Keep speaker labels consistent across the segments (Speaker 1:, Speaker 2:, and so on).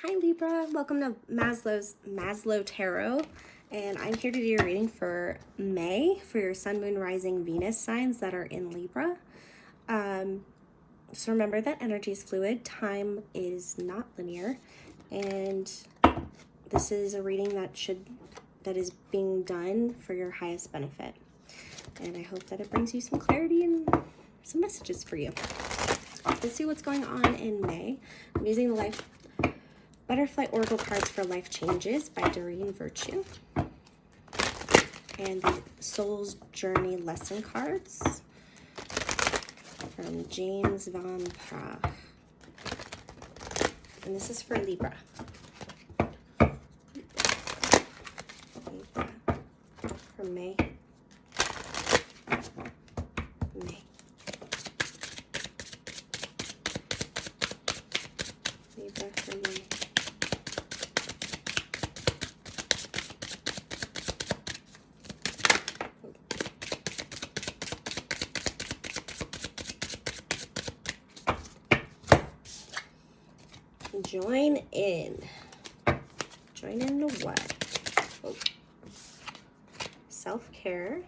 Speaker 1: Hi Libra, welcome to Maslow Tarot, and I'm here to do your reading for May for your Sun, Moon, Rising, Venus signs that are in Libra. So remember that energy is fluid, time is not linear, and this is a reading that is being done for your highest benefit. And I hope that it brings you some clarity and some messages for you. Let's see what's going on in May. I'm using the Butterfly Oracle cards for Life Changes by Doreen Virtue. And the Soul's Journey lesson cards from James Van Praagh. And this is for Libra. Libra for May. May. Libra for May. Join in. Join in to what? Oh. Self-care.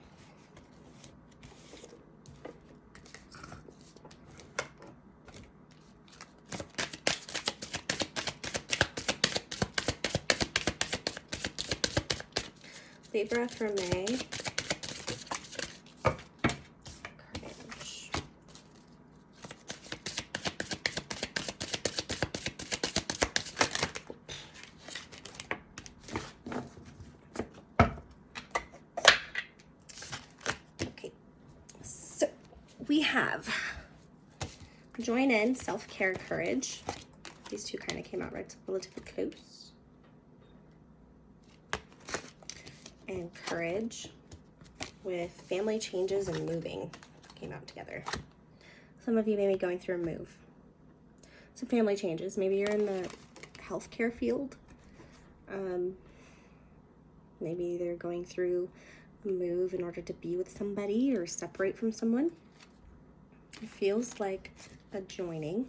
Speaker 1: Libra for May. Courage. Okay, so we have join in, self-care, courage. These two kind of came out relatively close. And courage with family changes and moving came out together. Some of you may be going through a move. Some family changes. Maybe you're in the healthcare field. Maybe they're going through a move in order to be with somebody or separate from someone. It feels like a joining,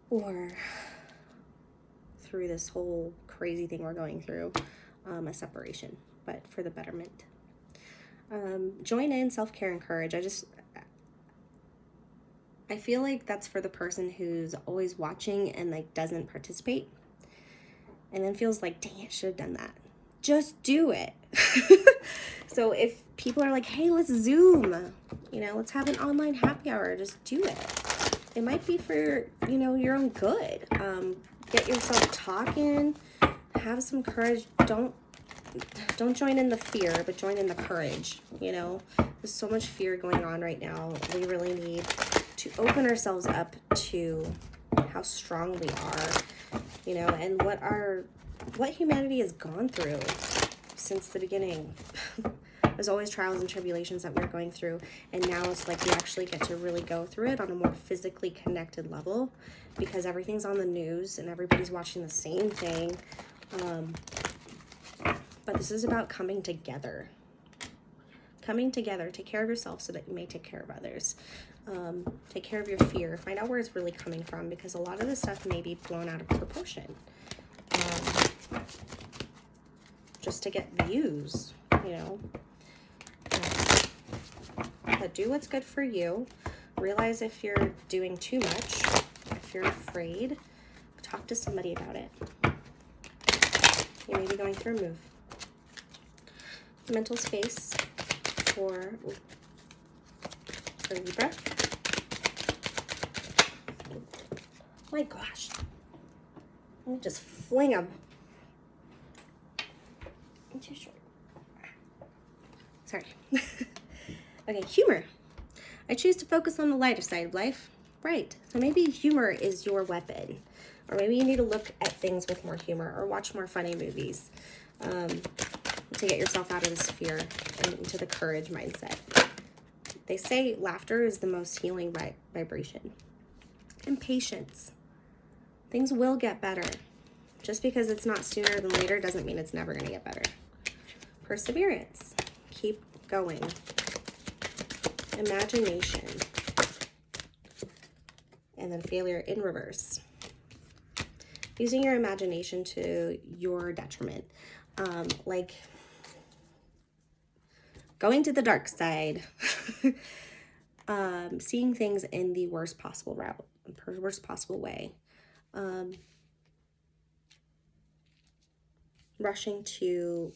Speaker 1: or through this whole crazy thing we're going through, a separation, but for the betterment. Join in, self-care, and courage. I feel like that's for the person who's always watching and like doesn't participate, and then feels like, dang, I should have done that. Just do it. So if people are like, hey, let's Zoom, let's have an online happy hour, just do it. It might be for, your own good. Get yourself talking, have some courage. Don't join in the fear, but join in the courage. There's so much fear going on right now. We really need to open ourselves up to how strong we are, and what humanity has gone through since the beginning. There's always trials and tribulations that we're going through, and now it's like we actually get to really go through it on a more physically connected level, because everything's on the news and everybody's watching the same thing. But this is about coming together. Coming together. Take care of yourself so that you may take care of others. Take care of your fear. Find out where it's really coming from, because a lot of this stuff may be blown out of proportion. Just to get views, But do what's good for you. Realize if you're doing too much, if you're afraid, talk to somebody about it. You may be going through a move. Mental space for Libra. My gosh. Let me just fling them. I'm too short. Sorry. Okay, humor. I choose to focus on the lighter side of life. Right. So maybe humor is your weapon. Or maybe you need to look at things with more humor, or watch more funny movies to get yourself out of this fear and into the courage mindset. They say laughter is the most healing vibration. And patience. Things will get better. Just because it's not sooner than later doesn't mean it's never going to get better. Perseverance. Keep going. Imagination. And then failure in reverse. using your imagination to your detriment. Like going to the dark side, seeing things in the worst possible route, worst possible way. Rushing to,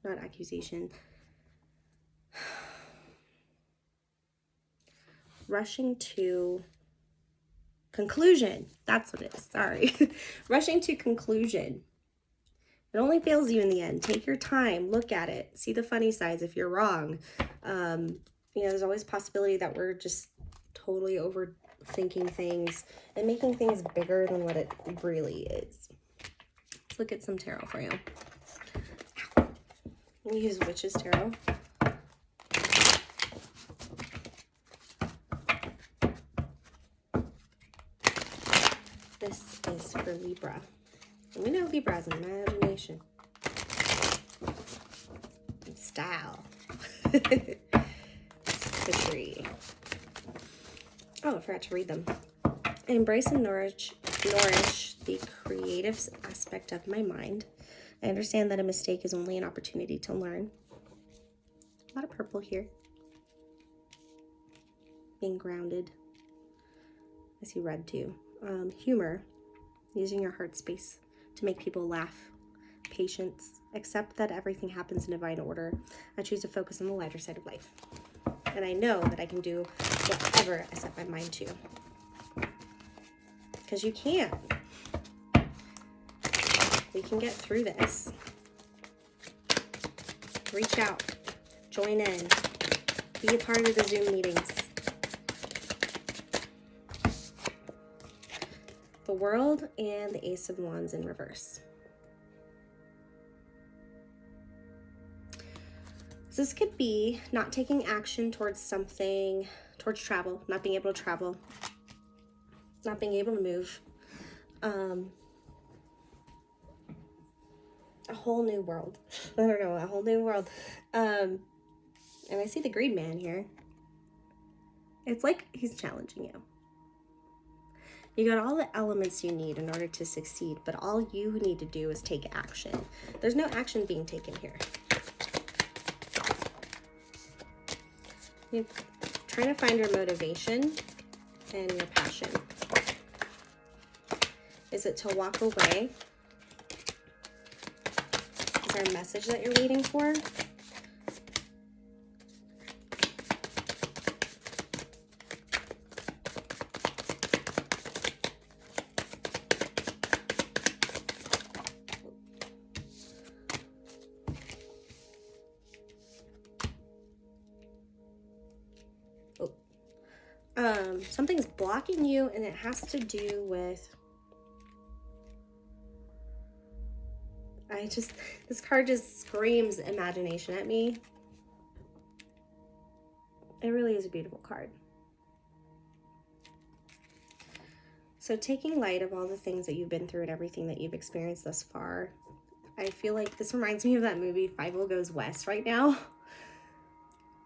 Speaker 1: not accusation, rushing to conclusion. That's what it is. Sorry. Rushing to conclusion. It only fails you in the end. Take your time. Look at it. See the funny sides if you're wrong. You know, there's always a possibility that we're just totally overthinking things and making things bigger than what it really is. Let's look at some tarot for you. We use Witch's Tarot. This is for Libra. And we know Libra has an imagination. And style. Fishery. Oh, I forgot to read them. Embrace and nourish the creative aspect of my mind. I understand that a mistake is only an opportunity to learn. A lot of purple here. Being grounded. I see red too. Humor. Using your heart space to make people laugh. Patience. Accept that everything happens in divine order. I choose to focus on the lighter side of life. And I know that I can do whatever I set my mind to. Because you can. We can get through this. Reach out. Join in. Be a part of the Zoom meetings. The World and the Ace of Wands in reverse. So this could be not taking action towards something, towards travel, not being able to travel, not being able to move. A whole new world. I don't know, a whole new world. And I see the Green Man here. It's like he's challenging you. You got all the elements you need in order to succeed, but all you need to do is take action. There's no action being taken here. You're trying to find your motivation and your passion. Is it to walk away? Is there a message that you're waiting for? Something's blocking you, and it has to do with, this card just screams imagination at me. It really is a beautiful card. So taking light of all the things that you've been through and everything that you've experienced thus far, I feel like this reminds me of that movie Fievel Goes West right now.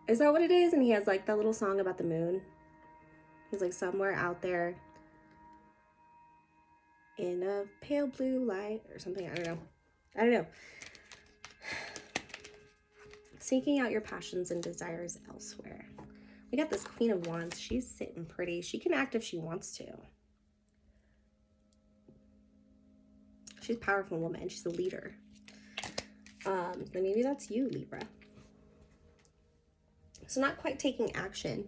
Speaker 1: Is that what it is? And he has like that little song about the moon. He's like somewhere out there in a pale blue light or something. I don't know. Seeking out your passions and desires elsewhere. We got this Queen of Wands. She's sitting pretty. She can act if she wants to. She's a powerful woman. She's a leader. Then maybe that's you, Libra. So not quite taking action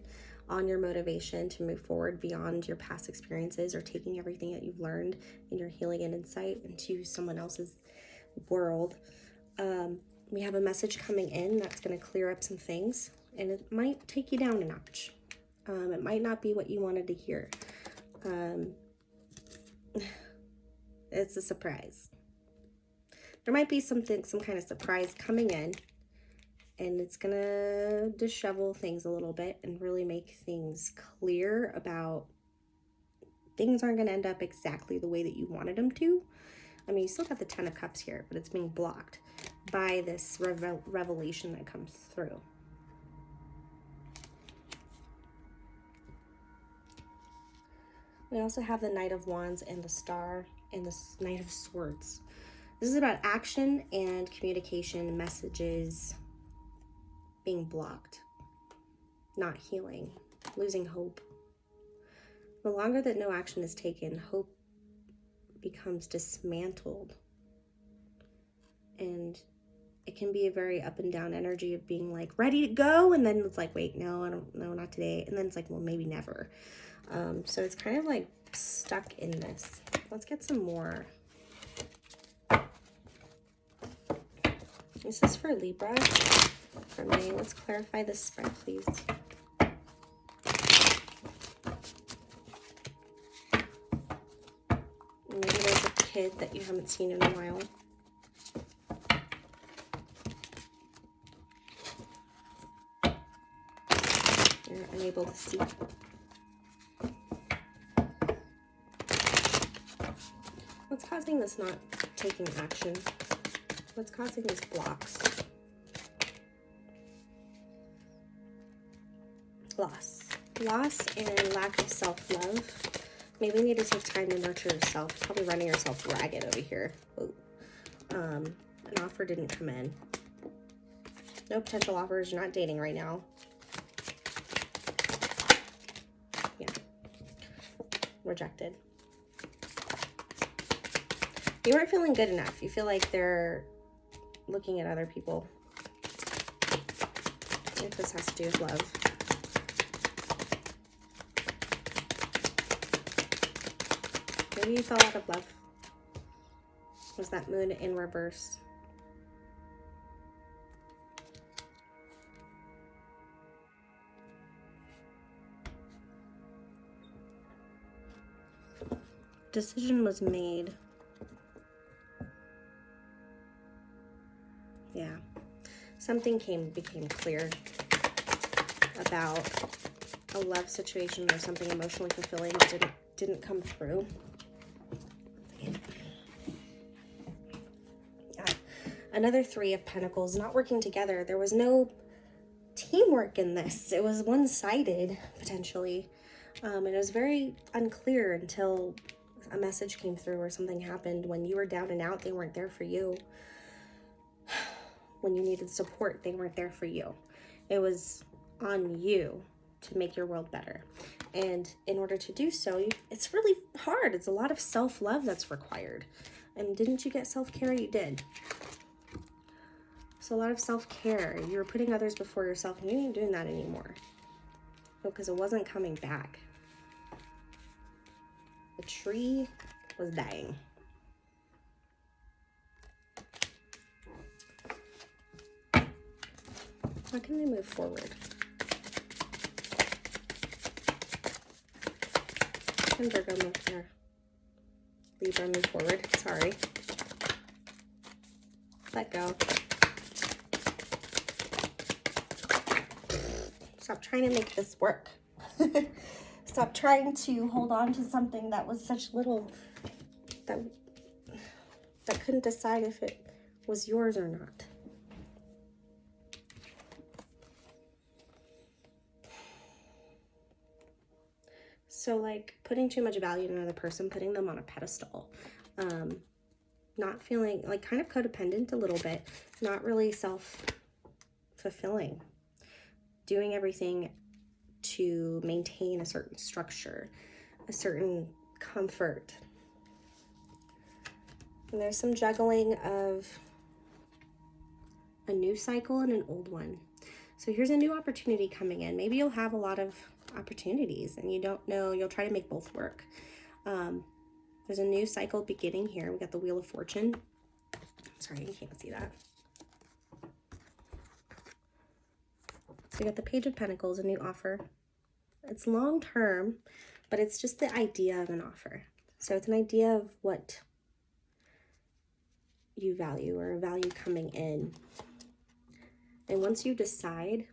Speaker 1: on your motivation to move forward beyond your past experiences, or taking everything that you've learned in your healing and insight into someone else's world. We have a message coming in that's going to clear up some things, and it might take you down a notch. It might not be what you wanted to hear. It's a surprise. There might be some kind of surprise coming in, and it's gonna dishevel things a little bit and really make things clear about things aren't gonna end up exactly the way that you wanted them to. I mean, you still got the Ten of Cups here, but it's being blocked by this revelation that comes through. We also have the Knight of Wands and the Star and the Knight of Swords. This is about action and communication, messages being blocked, not healing, losing hope. The longer that no action is taken, hope becomes dismantled. And it can be a very up and down energy of being like ready to go, and then it's like, wait, no, I don't know, not today. And then it's like, well, maybe never. So it's kind of like stuck in this. Let's get some more. This is for Libra, for May. Let's clarify this spread, please. Maybe there's a kid that you haven't seen in a while. You're unable to see. What's causing this not taking action? What's causing these blocks? Loss. Loss and lack of self-love. Maybe you need to take time to nurture yourself. Probably running yourself ragged over here. An offer didn't come in. No potential offers. You're not dating right now. Yeah. Rejected. You weren't feeling good enough. You feel like they're looking at other people. I think this has to do with love. Maybe you fell out of love. Was that moon in reverse? Decision was made. Yeah. Something became clear about a love situation or something emotionally fulfilling that didn't come through. Another Three of Pentacles, not working together. There was no teamwork in this. It was one-sided, potentially. And it was very unclear until a message came through or something happened. When you were down and out, they weren't there for you. When you needed support, they weren't there for you. It was on you to make your world better. And in order to do so, it's really hard. It's a lot of self-love that's required. And didn't you get self-care? You did. So a lot of self-care. You were putting others before yourself, and you ain't doing that anymore. Because it wasn't coming back. The tree was dying. How can we move forward? Can Virgo move there? Libra, move forward. Sorry. Let go. Stop trying to make this work. Stop trying to hold on to something that was such little, that couldn't decide if it was yours or not. So like putting too much value in another person, putting them on a pedestal, not feeling like kind of codependent a little bit, not really self-fulfilling, doing everything to maintain a certain structure, a certain comfort. And there's some juggling of a new cycle and an old one. So here's a new opportunity coming in. Maybe you'll have a lot of opportunities and you don't know, you'll try to make both work. There's a new cycle beginning here. We got the Wheel of Fortune. Sorry, you can't see that. So we got the Page of Pentacles, a new offer. It's long term, but it's just the idea of an offer. So it's an idea of what you value or a value coming in. And once you decide,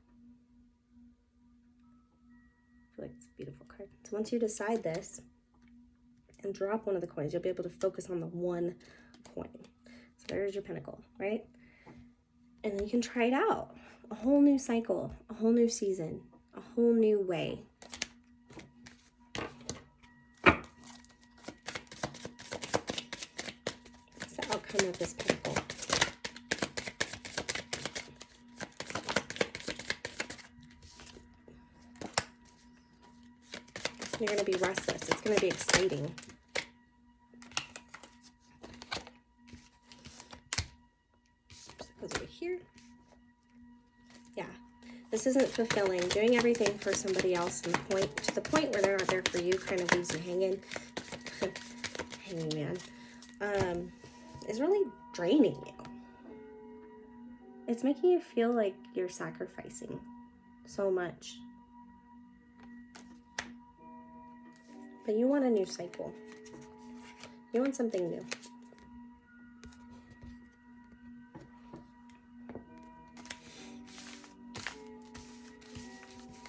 Speaker 1: I feel like it's a beautiful card. So once you decide this and drop one of the coins, you'll be able to focus on the one coin. So there's your pentacle, right? And then you can try it out. A whole new cycle, a whole new season, a whole new way. Remove this pentacle. You're going to be restless. It's going to be exciting. So it goes over here. Yeah. This isn't fulfilling. Doing everything for somebody else and to the point where they're not there for you kind of leaves you hanging. Hanging man. Is really draining you. It's making you feel like you're sacrificing so much. But you want a new cycle. You want something new.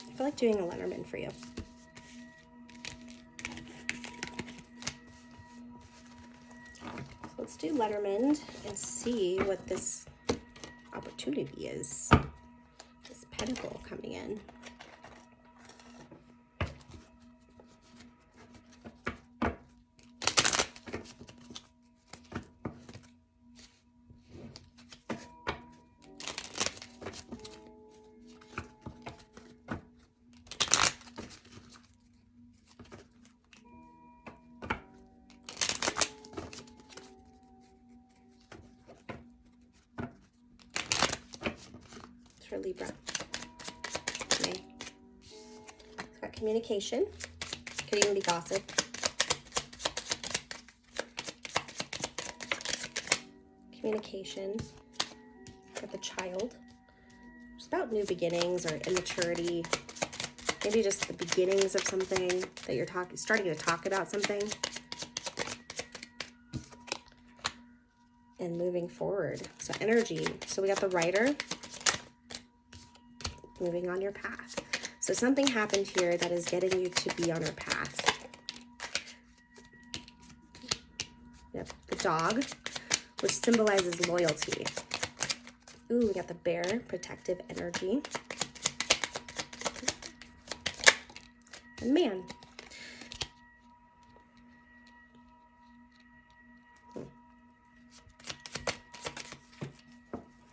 Speaker 1: I feel like doing a Letterman for you. So let's do Letterman and see what this opportunity is. This pentacle coming in. For Libra May. It's got communication. Could even be gossip. Communication with a child. It's about new beginnings or immaturity. Maybe just the beginnings of something that you're starting to talk about something. And moving forward. So energy. So we got the Rider. Moving on your path. So something happened here that is getting you to be on your path. Yep, the Dog, which symbolizes loyalty. Ooh, we got the Bear, protective energy. And Man.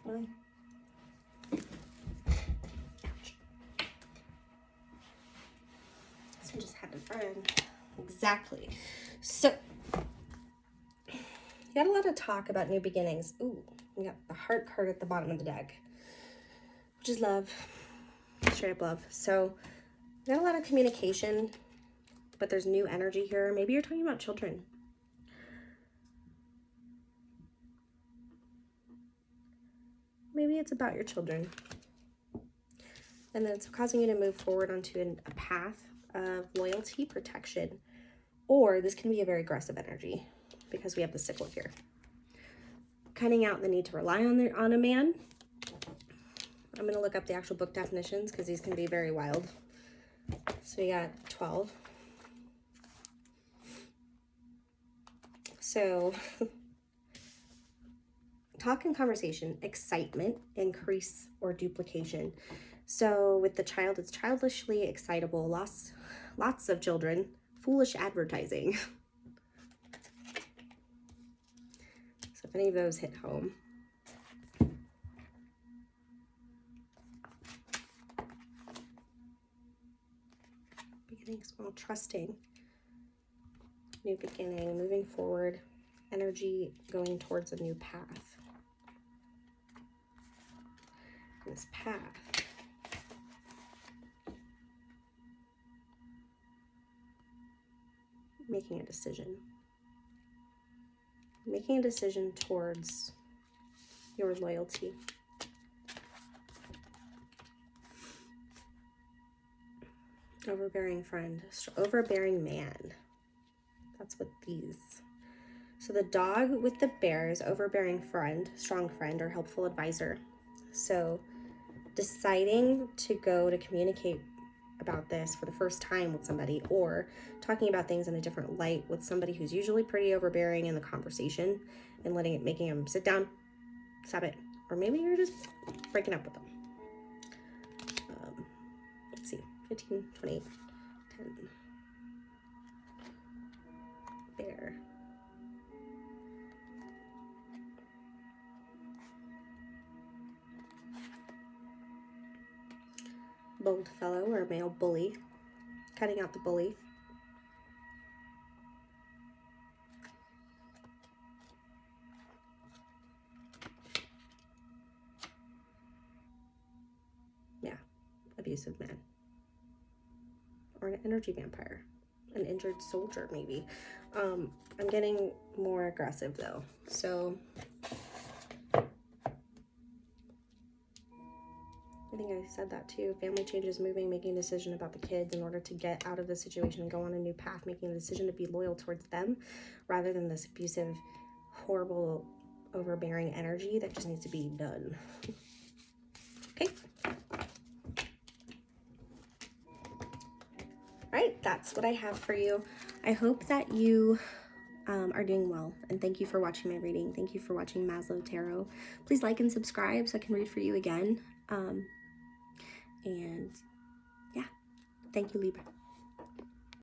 Speaker 1: Really? I just had to burn. Exactly. So, you got a lot of talk about new beginnings. Ooh, we got the Heart card at the bottom of the deck, which is love. Straight up love. So, you got a lot of communication, but there's new energy here. Maybe you're talking about children. Maybe it's about your children. And then it's causing you to move forward onto a path of loyalty, protection, or this can be a very aggressive energy because we have the sickle here. Cutting out the need to rely on a man. I'm going to look up the actual book definitions because these can be very wild. So we got 12. So talk and conversation, excitement, increase, or duplication. So with the child, it's childishly excitable, lots of children, foolish advertising. So if any of those hit home. Beginning small, trusting, new beginning, moving forward, energy going towards a new path. This path. Making a decision. Making a decision towards your loyalty. Overbearing friend, overbearing man. That's what these. So the Dog with the Bear is overbearing friend, strong friend, or helpful advisor. So deciding to go to communicate about this for the first time with somebody, or talking about things in a different light with somebody who's usually pretty overbearing in the conversation and making them sit down, stop it. Or maybe you're just breaking up with them. Let's see, 15, 20, 10. Bear. bold fellow or a male bully, cutting out the bully. Yeah, abusive man. Or an energy vampire. An injured soldier, maybe. I'm getting more aggressive, though. So, I think I said that, too. Family changes, moving, making a decision about the kids in order to get out of the situation and go on a new path, making a decision to be loyal towards them, rather than this abusive, horrible, overbearing energy that just needs to be done. Okay? Right, that's what I have for you. I hope that you are doing well, and thank you for watching my reading. Thank you for watching Maslow Tarot. Please like and subscribe so I can read for you again. And yeah, thank you, Libra.